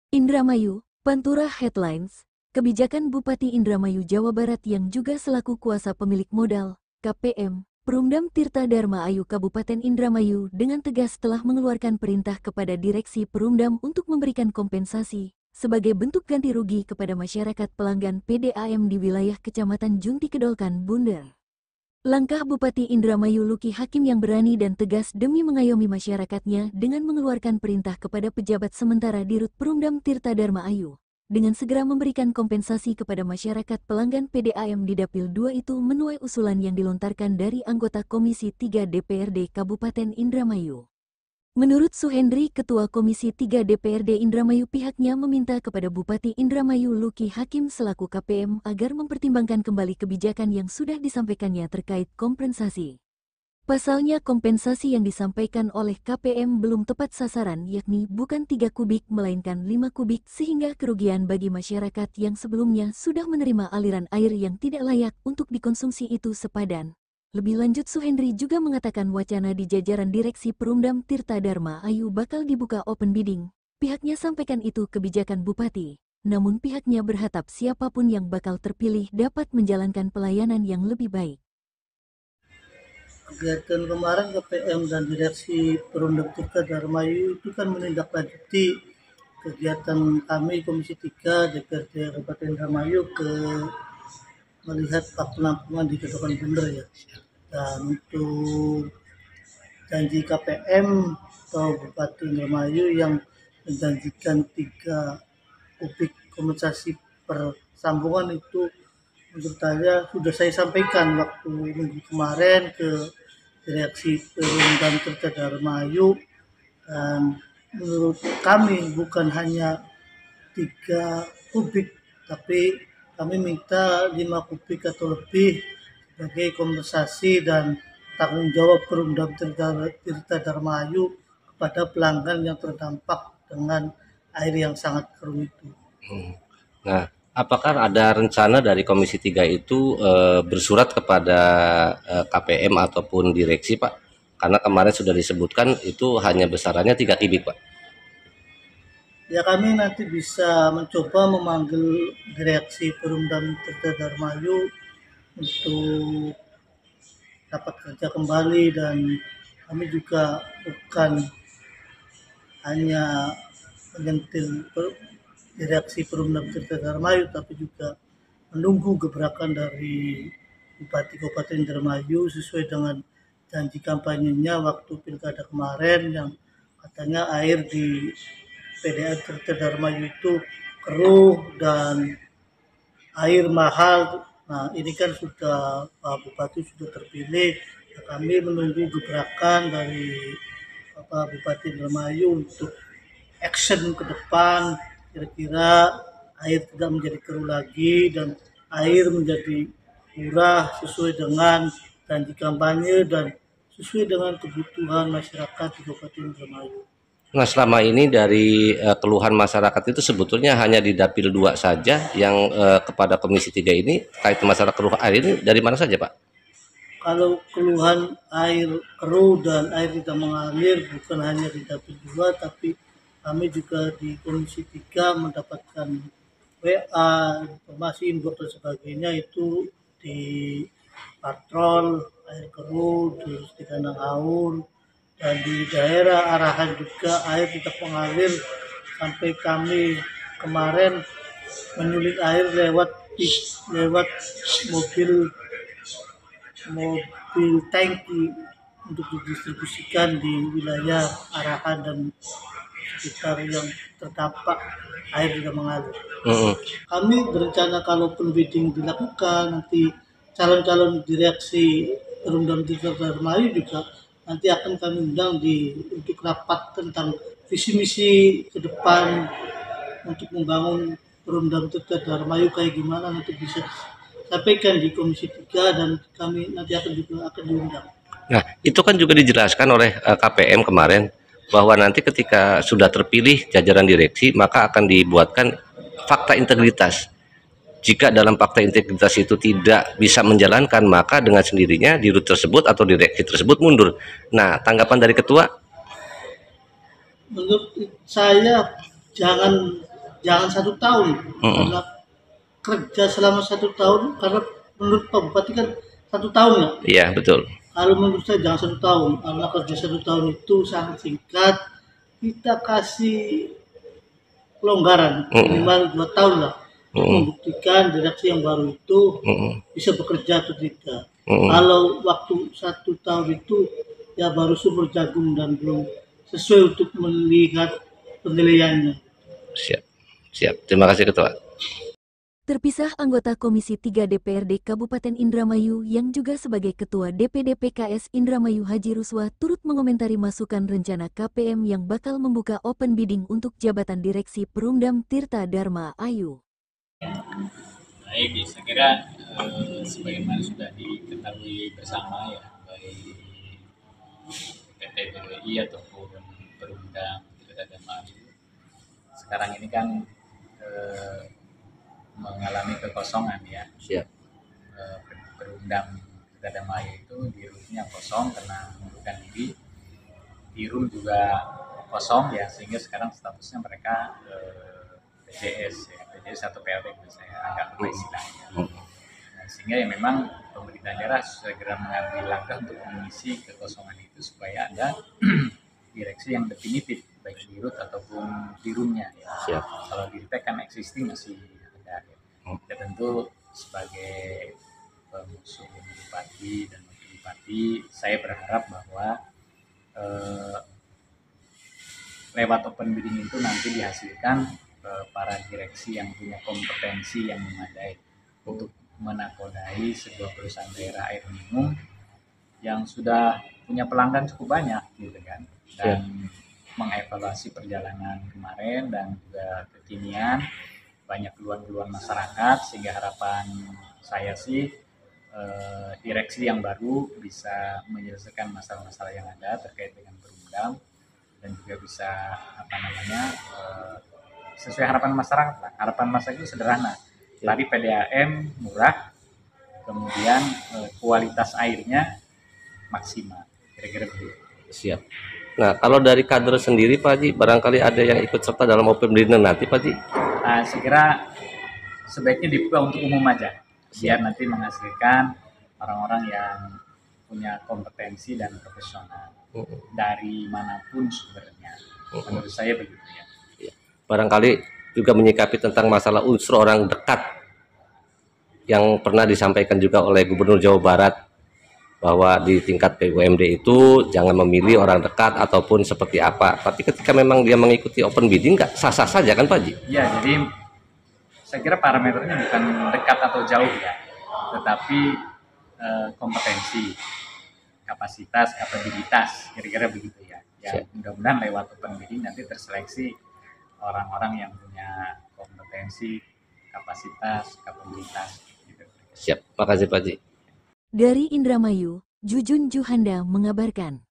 Indramayu, Pantura Headlines. Kebijakan Bupati Indramayu Jawa Barat yang juga selaku kuasa pemilik modal, KPM, Perumdam Tirta Dharma Ayu Kabupaten Indramayu dengan tegas telah mengeluarkan perintah kepada Direksi Perumdam untuk memberikan kompensasi sebagai bentuk ganti rugi kepada masyarakat pelanggan PDAM di wilayah Kecamatan Junti Kedolkan, Bunder. Langkah Bupati Indramayu Luki Hakim yang berani dan tegas demi mengayomi masyarakatnya dengan mengeluarkan perintah kepada pejabat sementara Dirut Perumdam Tirta Dharma Ayu dengan segera memberikan kompensasi kepada masyarakat pelanggan PDAM di Dapil 2 itu menuai usulan yang dilontarkan dari anggota Komisi 3 DPRD Kabupaten Indramayu. Menurut Suhendri, Ketua Komisi 3 DPRD Indramayu, pihaknya meminta kepada Bupati Indramayu Luki Hakim selaku KPM agar mempertimbangkan kembali kebijakan yang sudah disampaikannya terkait kompensasi. Pasalnya kompensasi yang disampaikan oleh KPM belum tepat sasaran, yakni bukan 3 kubik melainkan 5 kubik, sehingga kerugian bagi masyarakat yang sebelumnya sudah menerima aliran air yang tidak layak untuk dikonsumsi itu sepadan. Lebih lanjut, Suhendri juga mengatakan wacana di jajaran Direksi Perumdam Tirta Dharma Ayu bakal dibuka open bidding. Pihaknya sampaikan itu kebijakan Bupati, namun pihaknya berharap siapapun yang bakal terpilih dapat menjalankan pelayanan yang lebih baik. Kegiatan kemarin KPM dan Direksi Perumdam Tirta Dharma Ayu itu kan menindaklanjuti kegiatan kami Komisi 3 DPRD Kabupaten Indramayu ke melihat penampungan di Kedolkan Bunder ya. Dan untuk janji KPM atau Bupati Indramayu yang menjanjikan 3 kubik kompensasi per sambungan itu menurut saya sudah saya sampaikan waktu minggu kemarin ke Direksi Perumdam Tirta Dharma Ayu, dan menurut kami bukan hanya 3 kubik tapi kami minta 5 kubik atau lebih sebagai kompensasi dan tanggung jawab Perumdam Tirta Dharma Ayu kepada pelanggan yang terdampak dengan air yang sangat keruh itu. Nah, apakah ada rencana dari Komisi 3 itu bersurat kepada KPM ataupun direksi, Pak? Karena kemarin sudah disebutkan itu hanya besarannya 3 kubik, Pak. Ya, kami nanti bisa mencoba memanggil Direksi Perumdam Tirta Dharma Ayu untuk dapat kerja kembali, dan kami juga bukan hanya menyentil Direksi Perumdam Tirta Dharma Ayu tapi juga menunggu gebrakan dari Bupati Kabupaten Indramayu sesuai dengan janji kampanyenya waktu pilkada kemarin yang katanya air di PDAM Tirta Dharma Ayu itu keruh dan air mahal. Nah, ini kan sudah Pak Bupati sudah terpilih. Nah, kami menunggu gebrakan dari Bapak Bupati Indramayu untuk action ke depan, kira-kira air tidak menjadi keruh lagi dan air menjadi murah sesuai dengan janji kampanye dan sesuai dengan kebutuhan masyarakat di Kabupaten Indramayu. Nah, selama ini dari keluhan masyarakat itu sebetulnya hanya di Dapil 2 saja yang kepada Komisi 3 ini kait masalah keruh air ini dari mana saja, Pak? Kalau keluhan air keruh dan air tidak mengalir bukan hanya di Dapil 2 tapi kami juga di Komisi 3 mendapatkan WA, informasi, inbox dan sebagainya itu di patrol air keruh di kandang haur, dan di daerah arahan juga air tidak mengalir sampai kami kemarin menyulit air lewat mobil tangki untuk didistribusikan di wilayah arahan dan sekitar yang terdampak air tidak mengalir. Kami berencana kalaupun bidding dilakukan nanti calon-calon Direksi Perumdam Tirta Dharma Ayu juga nanti akan kami undang untuk rapat tentang visi misi ke depan untuk membangun Perumdam Tirta Dharma Ayu kayak gimana, nanti bisa sampaikan di Komisi 3 dan kami nanti akan diundang. Nah, itu kan juga dijelaskan oleh KPM kemarin bahwa nanti ketika sudah terpilih jajaran direksi maka akan dibuatkan fakta integritas. jika dalam fakta integritas itu tidak bisa menjalankan, maka dengan sendirinya dirut tersebut atau direksi tersebut mundur. Nah, tanggapan dari ketua? Menurut saya jangan jangan 1 tahun, karena kerja selama 1 tahun, karena menurut Pak Bupati kan 1 tahun ya. Iya, betul. Kalau menurut saya jangan 1 tahun, karena kerja 1 tahun itu sangat singkat. Kita kasih pelonggaran minimal 2 tahun lah untuk membuktikan direksi yang baru itu bisa bekerja atau tidak. Kalau waktu 1 tahun itu ya baru subur jagung dan belum sesuai untuk melihat penilaiannya. Siap, siap. Terima kasih ketua. Terpisah anggota Komisi 3 DPRD Kabupaten Indramayu yang juga sebagai Ketua DPD PKS Indramayu Haji Ruswa turut mengomentari masukan rencana KPM yang bakal membuka open bidding untuk jabatan direksi Perumdam Tirta Dharma Ayu. Baik, saya kira sebagaimana sudah diketahui bersama ya, baik PT BWI ataupun Perumdam Tirta Dharma Ayu, sekarang ini kan mengalami kekosongan ya. Siap. Perumdam Tirta Dharma Ayu itu dirutnya kosong karena mengundurkan diri. Dirum juga kosong ya, sehingga sekarang statusnya mereka PJS ya, PJS atau PLT saya agak lupa istilahnya. Nah, sehingga ya memang pemerintah daerah segera mengambil langkah untuk mengisi kekosongan itu supaya ada direksi yang definitif baik dirut ataupun dirumnya ya. Siap. Kalau dirut kan existing masih ada ya. Ya tentu sebagai pengusung bupati dan wakil bupati, saya berharap bahwa lewat open bidding itu nanti dihasilkan para direksi yang punya kompetensi yang memadai untuk menakodai sebuah perusahaan daerah air minum yang sudah punya pelanggan cukup banyak gitu kan, dan mengevaluasi perjalanan kemarin dan juga kekinian banyak keluhan-keluhan masyarakat, sehingga harapan saya sih direksi yang baru bisa menyelesaikan masalah-masalah yang ada terkait dengan Perumdam dan juga bisa sesuai harapan masyarakat lah. Harapan masyarakat itu sederhana. Tadi PDAM murah, kemudian kualitas airnya maksimal. Kira-kira begitu. Siap. Nah, kalau dari kader sendiri Pak Haji, barangkali ada yang ikut serta dalam open bidding nanti Pak Haji? Saya kira sebaiknya dibuka untuk umum aja, biar nanti menghasilkan orang-orang yang punya kompetensi dan profesional dari manapun sumbernya. Menurut saya begitu ya. Barangkali juga menyikapi tentang masalah unsur orang dekat yang pernah disampaikan juga oleh Gubernur Jawa Barat, bahwa di tingkat BUMD itu jangan memilih orang dekat ataupun seperti apa. Tapi ketika memang dia mengikuti open bidding, nggak sah-sah saja kan Pak Haji? Ya, jadi saya kira parameternya bukan dekat atau jauh ya, tetapi kompetensi, kapasitas, kapabilitas, kira-kira begitu ya. Ya, mudah-mudahan lewat open bidding nanti terseleksi orang-orang yang punya kompetensi, kapasitas, kapabilitas. Gitu. Siap, makasih Pak Haji. Dari Indramayu, Jujun Juhanda mengabarkan.